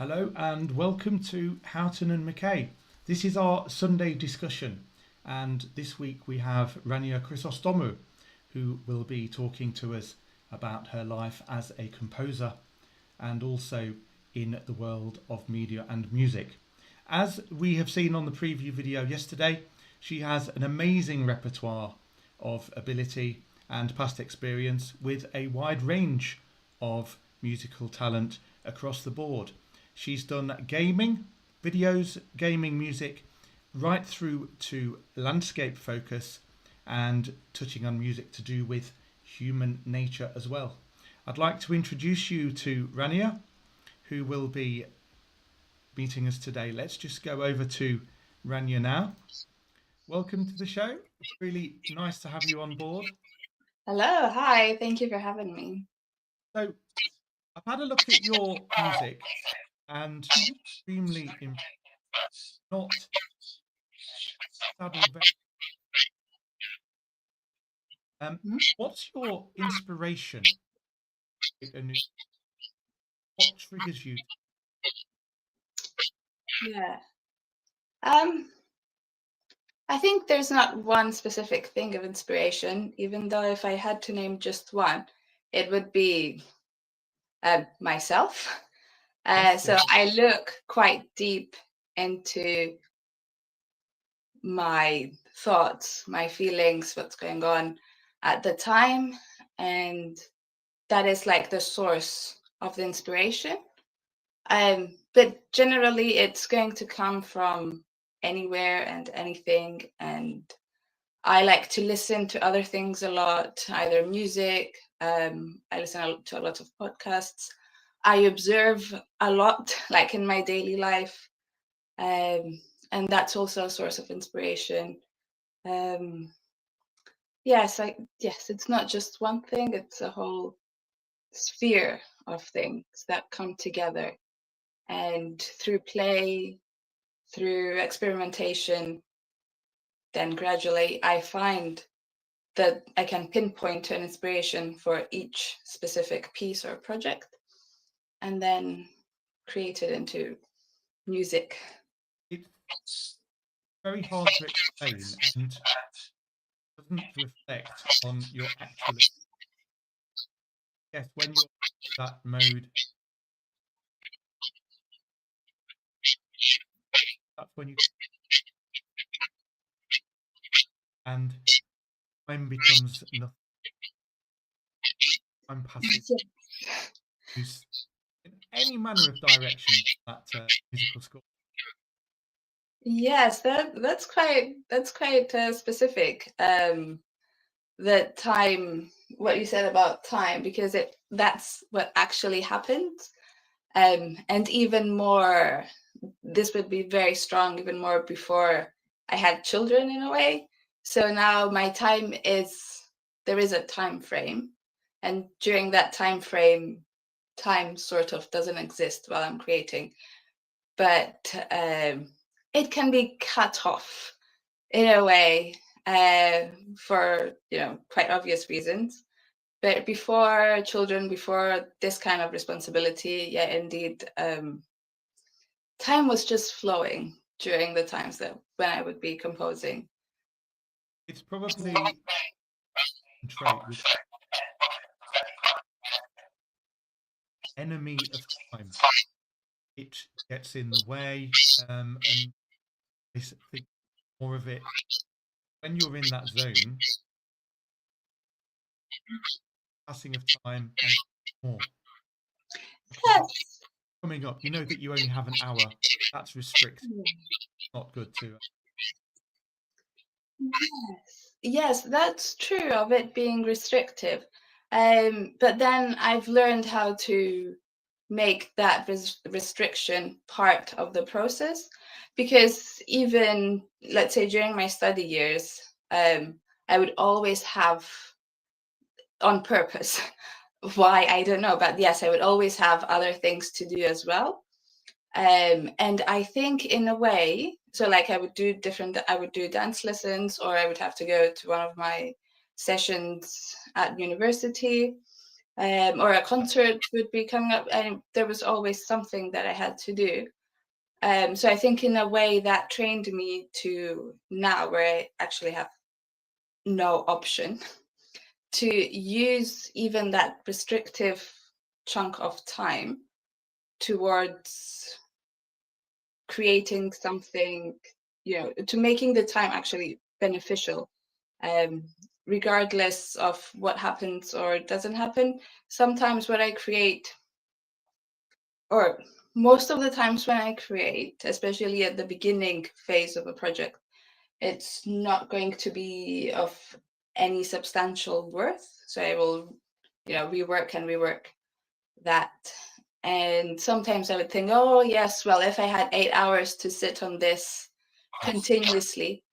Hello and welcome to Houghton and Mackay. This is our Sunday discussion, and this week we have Rania Chrysostomou, who will be talking to us about her life as a composer and also in the world of media and music. As we have seen on the preview video yesterday, she has an amazing repertoire of ability and past experience with a wide range of musical talent across the board. She's done gaming, videos, gaming music, right through to landscape focus and touching on music to do with human nature as well. I'd like to introduce you to Rania, who will be meeting us today. Let's just go over to Rania now. Welcome to the show. It's really nice to have you on board. Hello, hi, thank you for having me. So, I've had a look at your music and extremely not saddle very. What's your inspiration? What triggers you? Yeah. I think there's not one specific thing of inspiration, even though if I had to name just one, it would be myself. So I look quite deep into my thoughts, my feelings, what's going on at the time, and that is like the source of the inspiration. But generally, it's going to come from anywhere and anything. And I like to listen to other things a lot, either music. I listen to a lot of podcasts. I observe a lot, like in my daily life. And that's also a source of inspiration. Yes, it's not just one thing, it's a whole sphere of things that come together. And through play, through experimentation, then gradually I find that I can pinpoint an inspiration for each specific piece or project and then create it into music. It's very hard to explain and doesn't reflect on your actual. Yes, when you're in that mode, that's when you and time becomes nothing. Time passes. Use in any manner of direction that musical score. Yes, that's quite specific. The time, what you said about time, because that's what actually happened. And even more, this would be very strong, even more before I had children in a way. So now my time there is a time frame. And during that time frame, time sort of doesn't exist while I'm creating. But it can be cut off in a way for, quite obvious reasons. But before children, before this kind of responsibility, yeah, indeed, time was just flowing during the times that when I would be composing. It's probably trait with enemy of time. It gets in the way, and I think more of it when you're in that zone, passing of time and more. Yes. Coming up, you know that you only have an hour. That's restricted. Not good too. Yes, that's true of it being restrictive. But then I've learned how to make that restriction part of the process, because even, let's say, during my study years, I would always have, on purpose, why, I don't know, but yes, I would always have other things to do as well. And I think in a way, so like I would do dance lessons, or I would have to go to one of my sessions at university. or a concert would be coming up, and there was always something that I had to do. So I think in a way that trained me to now where I actually have no option to use even that restrictive chunk of time towards creating something, to making the time actually beneficial, regardless of what happens or doesn't happen. Sometimes when I create, or most of the times when I create, especially at the beginning phase of a project, it's not going to be of any substantial worth. So I will, rework and rework that. And sometimes I would think, oh, yes, well, if I had 8 hours to sit on this continuously,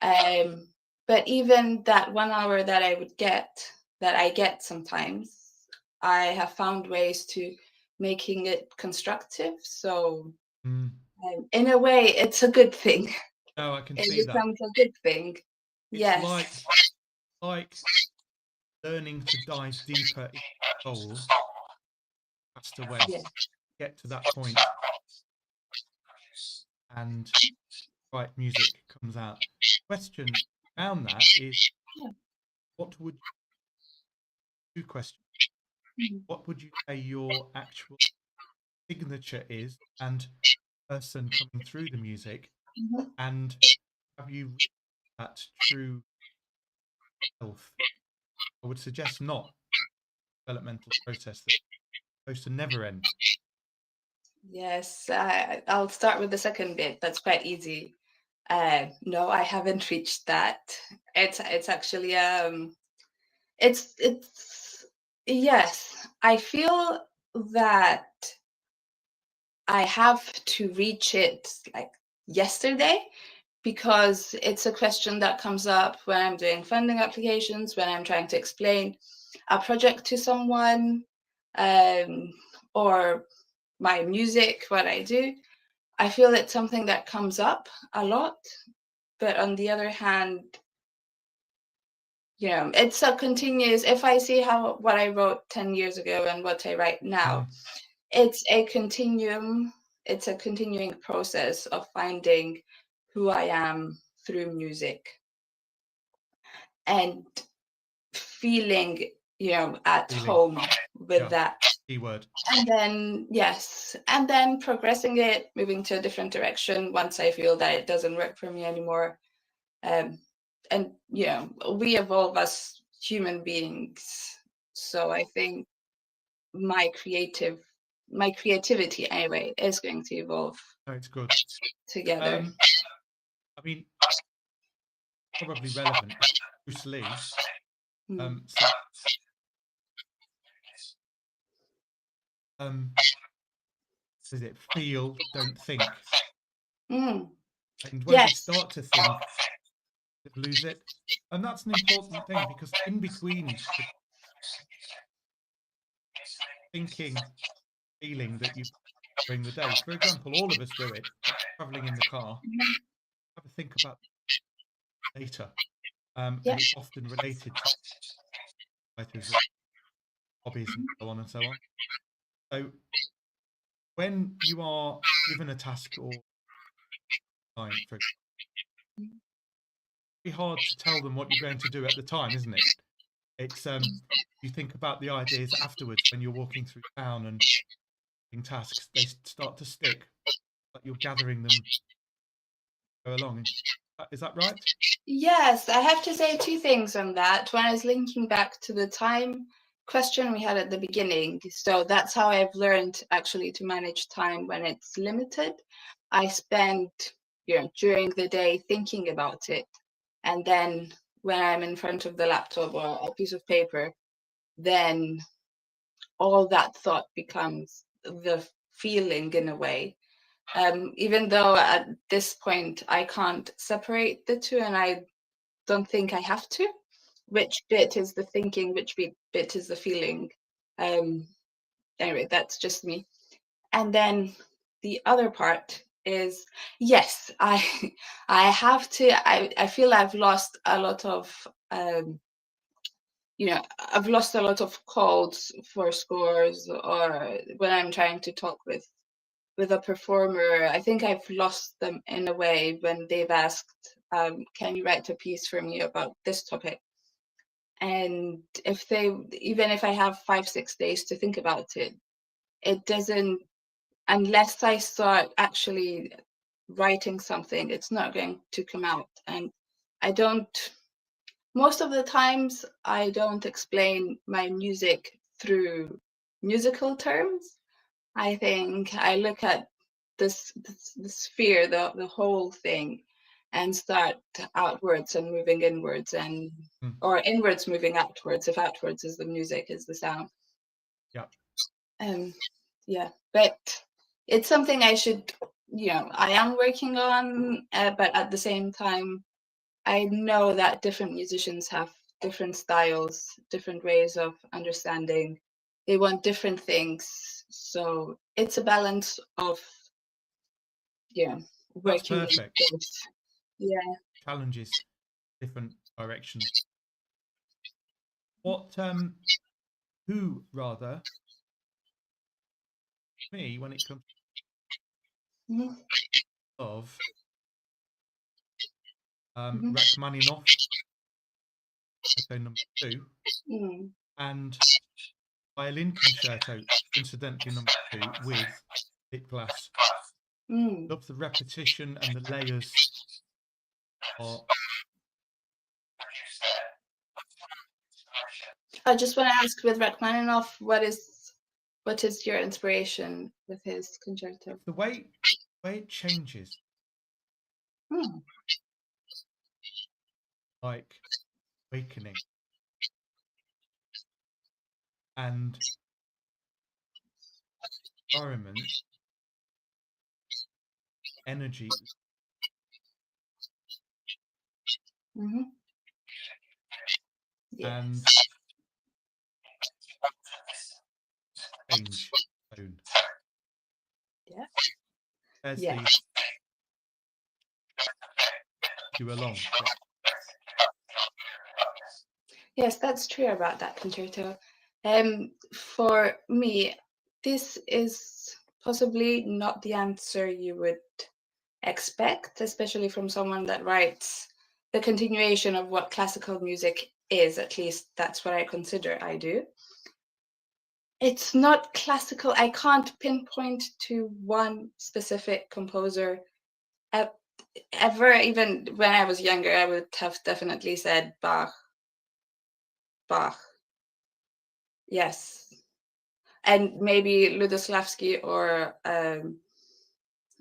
but even that 1 hour that I get sometimes, I have found ways to making it constructive. So in a way, it's a good thing. No, I can It see that. becomes a good thing. It's Yes. like learning to dive deeper into the soul, faster way, Yeah. get to that point, and right music comes out. Question around that is, what would two questions? What would you say your actual signature is, and person coming through the music, Mhm. and have you reached that true self? I would suggest not developmental process that's supposed to never end. Yes, I'll start with the second bit. That's quite easy. No, I haven't reached that. It's actually it's yes. I feel that I have to reach it like yesterday, because it's a question that comes up when I'm doing funding applications, when I'm trying to explain a project to someone, or my music, what I do. I feel it's something that comes up a lot, but on the other hand, it's a continuous. If I see what I wrote 10 years ago and what I write now, it's a continuum. It's a continuing process of finding who I am through music and feeling, at home with that. Keyword. And then, yes, and then progressing it, moving to a different direction once I feel that it doesn't work for me anymore. And, we evolve as human beings. So I think my creativity anyway is going to evolve. No, it's good. Together. I mean, probably relevant. Bruce Lee is it feel, don't think? And when we start to think, we lose it. And that's an important thing, because in between thinking, feeling that you during the day, for example, all of us do it, traveling in the car, have a think about later. And it's often related to writers, hobbies, and so on and so on. So when you are given a task or client, for example, it's very hard to tell them what you're going to do at the time, isn't it? It's you think about the ideas afterwards when you're walking through town and doing tasks, they start to stick, but you're gathering them go along. Is that right? Yes, I have to say two things on that. One is linking back to the time question we had at the beginning. So that's how I've learned actually to manage time when it's limited. I spend, during the day thinking about it. And then when I'm in front of the laptop or a piece of paper, then all that thought becomes the feeling in a way. Even though at this point I can't separate the two, and I don't think I have to. Which bit is the thinking, which bit is the feeling? Anyway, that's just me. And then the other part is, yes, I I have to. I feel I've lost a lot of I've lost a lot of calls for scores, or when I'm trying to talk with a performer, I think I've lost them in a way when they've asked, can you write a piece for me about this topic? And even if I have 5-6 days to think about it, it doesn't, unless I start actually writing something, it's not going to come out. And most of the times, I don't explain my music through musical terms. I think I look at the sphere, the whole thing, and start outwards and moving inwards, or inwards moving outwards, if outwards is the music, is the sound. Yeah. Yeah, but it's something I am working on, but at the same time, I know that different musicians have different styles, different ways of understanding. They want different things. So it's a balance of, That's working. perfect. Yeah. Challenges, different directions. Who rather, me, when it comes Mhm. of Mhm. Rachmaninoff, so number 2, Mm. and violin concerto, incidentally number 2, with lip glass. Mm. Love the repetition and the layers are. I just want to ask, with Rachmaninoff, what is your inspiration with his concerto? The way it changes, Mm. like awakening and environment, energy, Mm-hmm. Yes. and change tone. Yeah. There's Yeah. the you along. Yes, that's true about that concerto. For me, this is possibly not the answer you would expect, especially from someone that writes the continuation of what classical music is. At least that's what I consider I do. It's not classical. I can't pinpoint to one specific composer. Ever, even when I was younger, I would have definitely said Bach. Bach. Yes. And maybe Ludoslavsky, or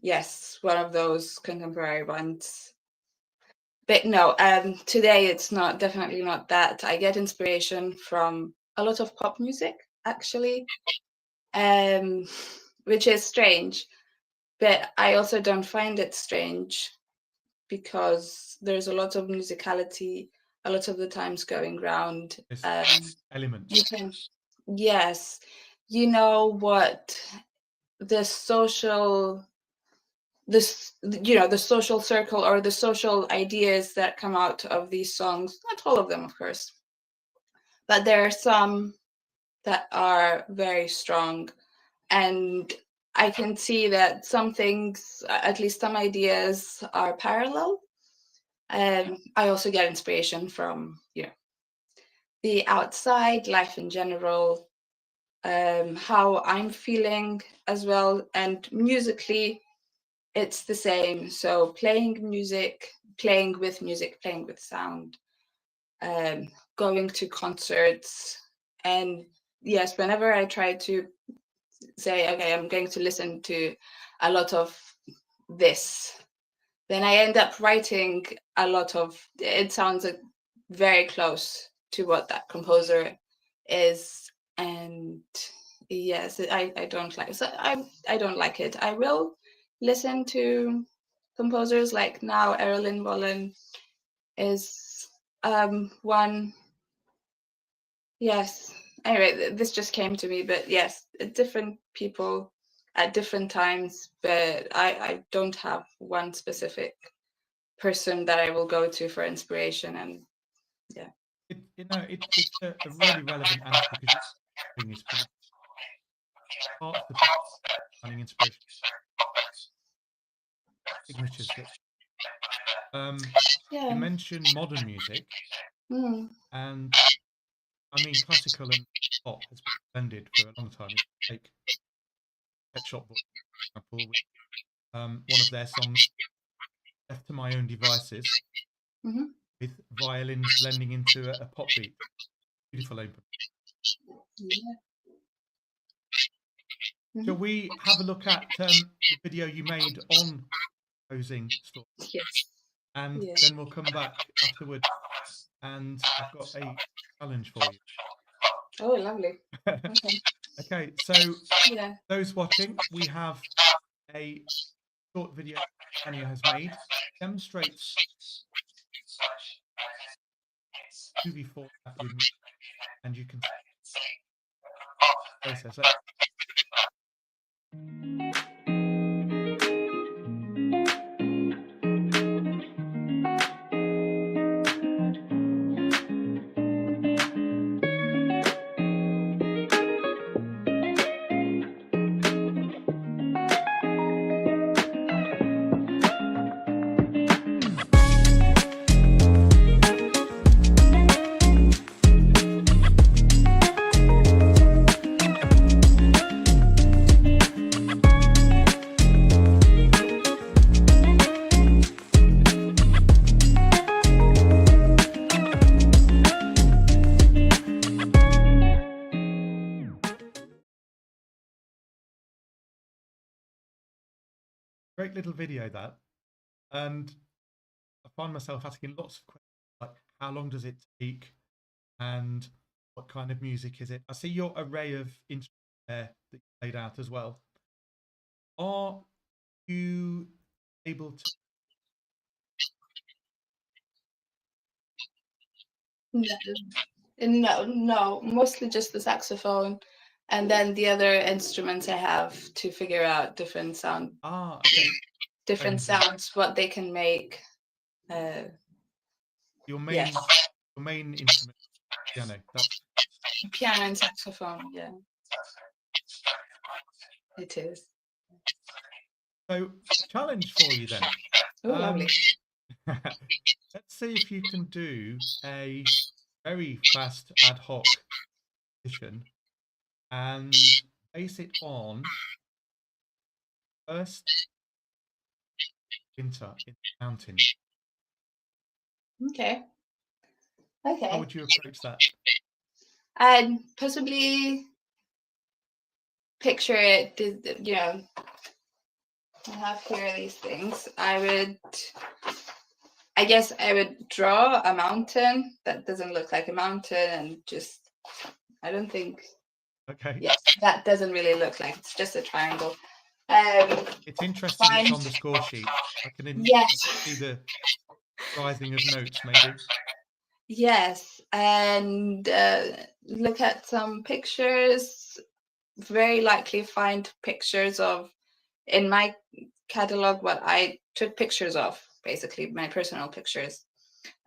yes, one of those contemporary ones. But no, today it's definitely not that. I get inspiration from a lot of pop music, actually, which is strange. But I also don't find it strange, because there's a lot of musicality a lot of the times going around. Elements. Yes, you know what the social the social circle, or the social ideas that come out of these songs, not all of them, of course, but there are some that are very strong, and I can see that some things, at least some ideas, are parallel. I also get inspiration from the outside life in general, how I'm feeling as well, and musically it's the same. So playing with music, playing with sound, going to concerts, and yes, whenever I try to say, okay, I'm going to listen to a lot of this, then I end up writing a lot of it. Sounds very close to what that composer is, and yes, I don't like it. So I don't like it. I will listen to composers like now. Erilyn Wallen is one. Yes. Anyway, this just came to me, but yes, different people at different times. But I don't have one specific person that I will go to for inspiration, and yeah. it's a really relevant answer because your thing is probably parts of the finding inspiration signatures that you Yeah. mentioned modern music, Mm. and I mean classical and pop has been blended for a long time. If you take Pet Shop Boys, for example, with, one of their songs, "Left to My Own Devices," Hmm. with violins blending into a pop beat. Beautiful open. Yeah. Shall Hmm. we have a look at the video you made on composing story, Yes. and Yeah. then we'll come back afterward, and I've got a challenge for you. Oh, lovely. Okay. Okay, so Yeah. those watching, we have a short video Anya has made, demonstrates movie format with music, and you can see the process. Great little video that, and I find myself asking lots of questions like how long does it take, and what kind of music is it? I see your array of instruments there that you laid out as well. Are you able to? No, no, mostly just the saxophone, and then the other instruments I have to figure out Okay. different sounds, what they can make. Uh, Your yes, main instrument, piano. That's piano and saxophone. Yeah, it is. so. Challenge for you then. Oh, lovely. Let's see if you can do a very fast ad hoc edition and base it on first winter in the mountains. Okay. How Okay. would you approach that? I'd possibly picture it, I have here these things. I guess I would draw a mountain that doesn't look like a mountain and just, I don't think, Okay. yes, that doesn't really look like, it's just a triangle. It's interesting it's Find, on the score sheet. I can yes, see the rising of notes, maybe. yes, and look at some pictures, very likely find pictures of, in my catalog, what I took pictures of, basically my personal pictures,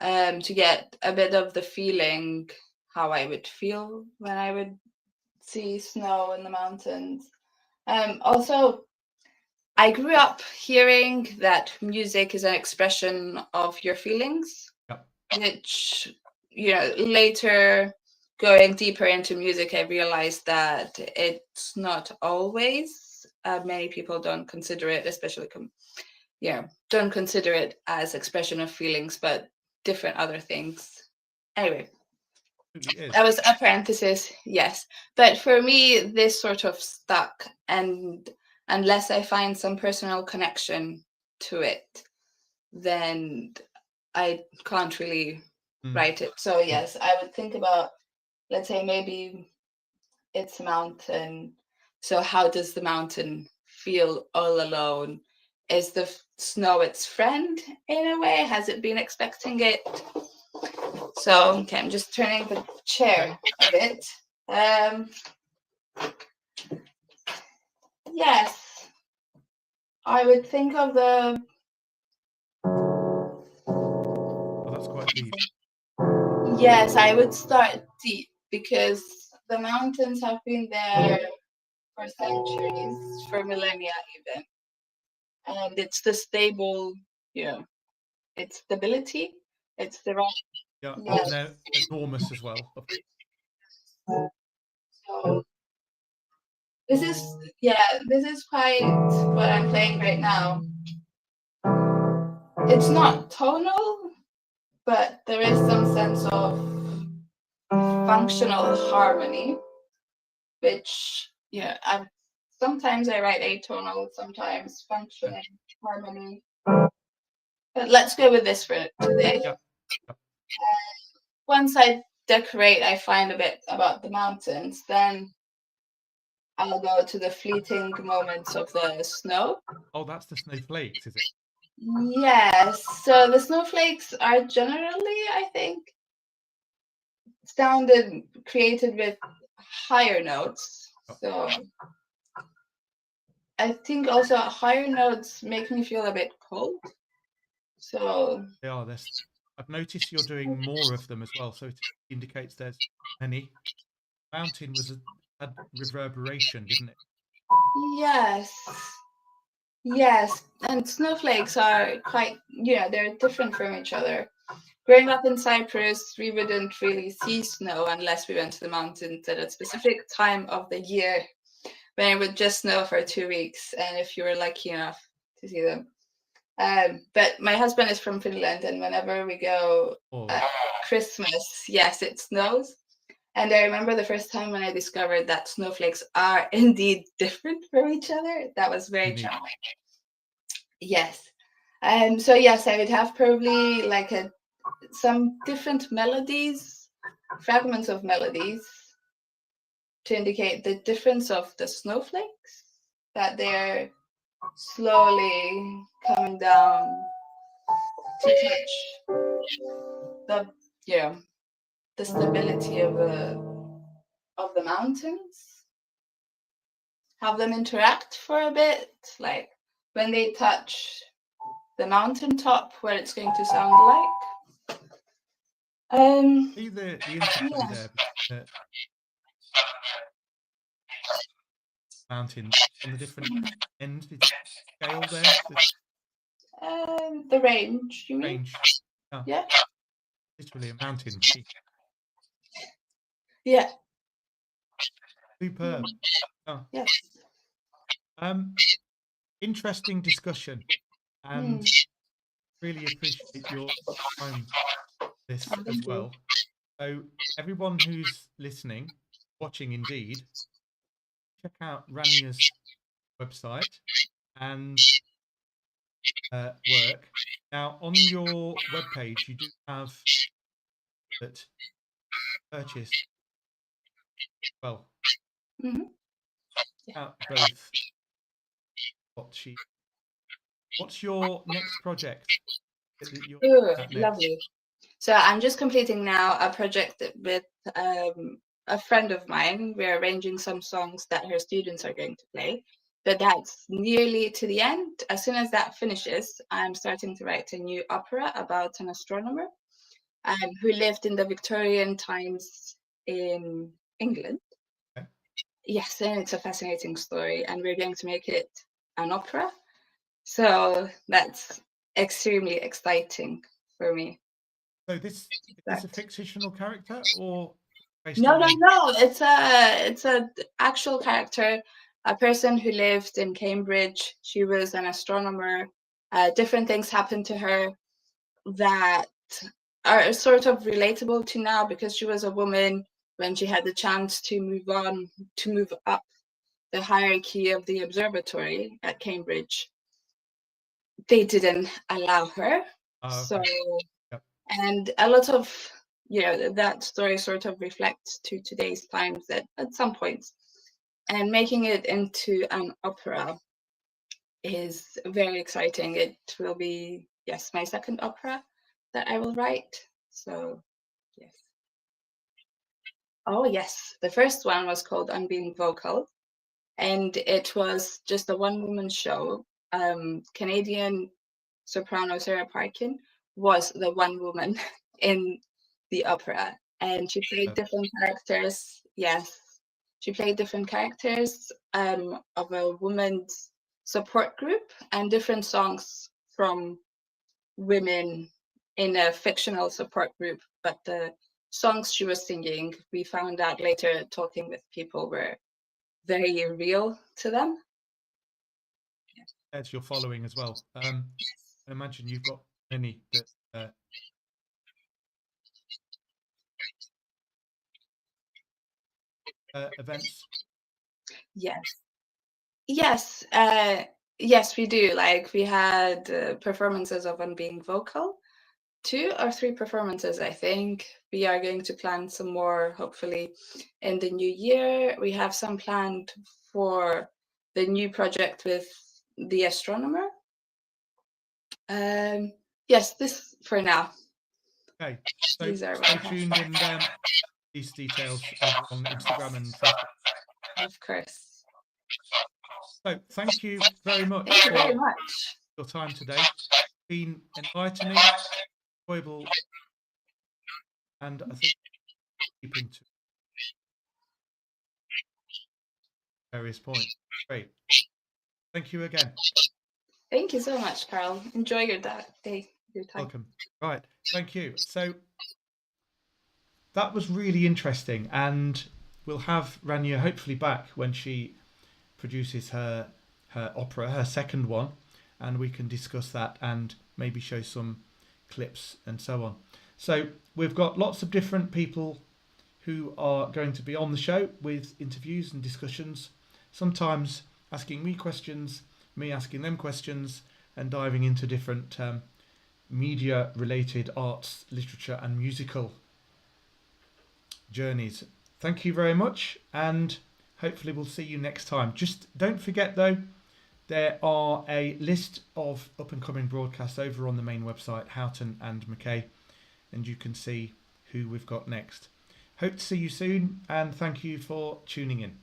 to get a bit of the feeling, how I would feel when I would see snow in the mountains. Also, I grew up hearing that music is an expression of your feelings, Yep. which, later going deeper into music, I realized that it's not always. Many people don't consider it, especially, don't consider it as expression of feelings, but different other things. Anyway, that was a parenthesis, yes. But for me, this sort of stuck, and unless I find some personal connection to it, then I can't really write it. So yes, I would think about, let's say maybe it's a mountain. So how does the mountain feel all alone? Is the snow its friend in a way? Has it been expecting it? So, okay, I'm just turning the chair a bit. Yes, I would think of the. Oh, that's quite deep. Yes, I would start deep because the mountains have been there for centuries, for millennia even. And it's the stable, you know, it's stability, it's the right. Yeah, Yes. and they're enormous as well. So this is quite what I'm playing right now. It's not tonal, but there is some sense of functional harmony, which sometimes I write atonal, sometimes functional harmony. But let's go with this for today. Yeah. Once I decorate, I find a bit about the mountains, then I'll go to the fleeting moments of the snow. Oh, that's the snowflakes, is it? Yes. So the snowflakes are generally, I think, created with higher notes. So I think also higher notes make me feel a bit cold. So They are. I've noticed you're doing more of them as well, so it indicates there's many. Mountain had reverberation, didn't it? yes. Yes, and snowflakes are quite, they're different from each other. Growing up in Cyprus, we wouldn't really see snow unless we went to the mountains at a specific time of the year when it would just snow for 2 weeks, and if you were lucky enough to see them. But my husband is from Finland, and whenever we go Christmas, yes, it snows. And I remember the first time when I discovered that snowflakes are indeed different from each other. That was very charming. Yes. So yes, I would have probably like some different melodies, fragments of melodies, to indicate the difference of the snowflakes, that they're slowly coming down to touch the stability of the mountains. Have them interact for a bit, like when they touch the mountaintop, where it's going to sound like. See the interplay there. Mountain on the different ends. It's scale there. The range, you mean? Range. Yeah. Literally a mountain. Yeah. Superb. Yes. Interesting discussion, and really appreciate your time this as well. So everyone who's listening, watching indeed, check out Rania's website and work. Now on your webpage you do have that purchase out both what's your next project that you're next? Lovely. So I'm just completing now a project with a friend of mine. We're arranging some songs that her students are going to play, but that's nearly to the end. As soon as that finishes, I'm starting to write a new opera about an astronomer who lived in the Victorian times in England. Okay. Yes, and it's a fascinating story, and we're going to make it an opera. So that's extremely exciting for me. So is this a fictional character or no? It's a actual character, a person who lived in Cambridge. She was an astronomer. Different things happened to her that are sort of relatable to now, because she was a woman when she had the chance to move up the hierarchy of the observatory at Cambridge. They didn't allow her. So and a lot of that story sort of reflects to today's times at some points, and making it into an opera is very exciting. It will be my second opera that I will write. So yes. Oh yes, the first one was called Unbeing Vocal, and it was just a one-woman show. Canadian soprano Sarah Parkin was the one woman in the opera, and she played different characters. Yes, she played different characters of a woman's support group and different songs from women in a fictional support group. But the songs she was singing, we found out later talking with people, were very real to them. As you're following as well. I imagine you've got many that events. Yes. Yes, yes, we do. Like we had performances of One Being Vocal, 2 or 3 performances, I think. We are going to plan some more, hopefully, in the new year. We have some planned for the new project with the astronomer. Yes, this for now. Okay, so These are stay tuned and these details over on Instagram and Facebook. of course. So thank you very much Thank you for very much. your time today. It's been enlightening, enjoyable, and I think keeping to various points. Great. Thank you again. Thank you so much, Karl. Enjoy your day, your time. Welcome. Right. Thank you. So that was really interesting, and we'll have Rania hopefully back when she produces her opera, her second one, and we can discuss that and maybe show some clips and so on. So we've got lots of different people who are going to be on the show with interviews and discussions, sometimes asking me questions, me asking them questions, and diving into different media related arts, literature and musical journeys. Thank you very much, and hopefully we'll see you next time. Just don't forget though, there are a list of up and coming broadcasts over on the main website, Houghton and Mackay, and you can see who we've got next. Hope to see you soon, and thank you for tuning in.